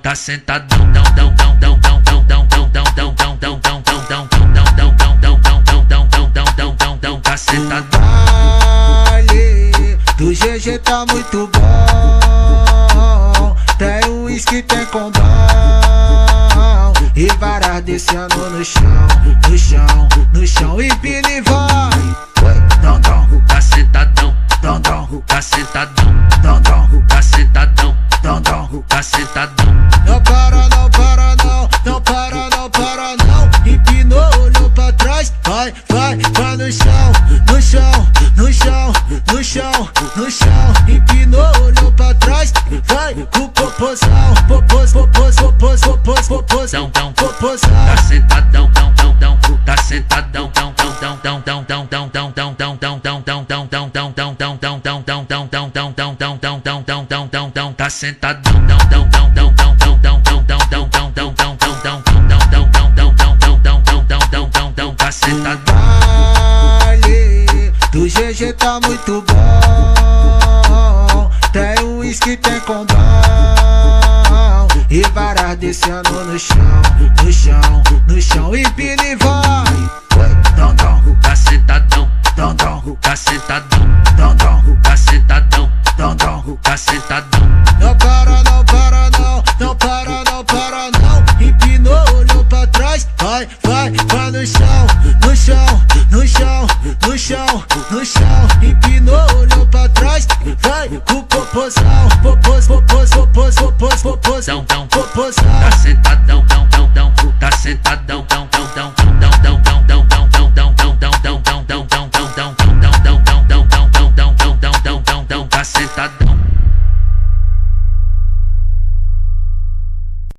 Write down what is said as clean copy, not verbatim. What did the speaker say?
tá sentadão, tá sentadão. Vale, do GG tá muito bom. Tem uísque, tem combão e varas descendo no chão, no chão, no chão. E Pini vai, dom, dom, Tá sentadão, dom, dom, tá sentadão, dom, dom, tá sentadão, dom, dom. tá sentadão. Não para, não para, não, não para, não para, não. Empinou, olhou pra trás, vai, vai, vai no chão, no chão, no chão, no chão, no chão. Empinou, olhou pra trás, vai com popozão, popos, popos, popos, popos, popozão, popozão. Tá sentadão, tá sentadão, tá sentadão, tá sentadão. Vale, do GG tá muito bom. Tem uísque, tem combão e varas descendo no chão, no chão, no chão. E Pini vai, dom, dom, Tá sentadão, dom, dom, tá sentadão, dom, dom, tá sentadão, dom, dom. tá sentadão. Não para, não para, não, não para, não para, não. Empinou, olhou pra trás, vai, vai, vai no chão, no chão, no chão, no chão, no chão. Empinou, olhou pra trás, vai com popozão, popos, popos, popos, popos, popozão, popozão. Tá sentadão, tá sentadão,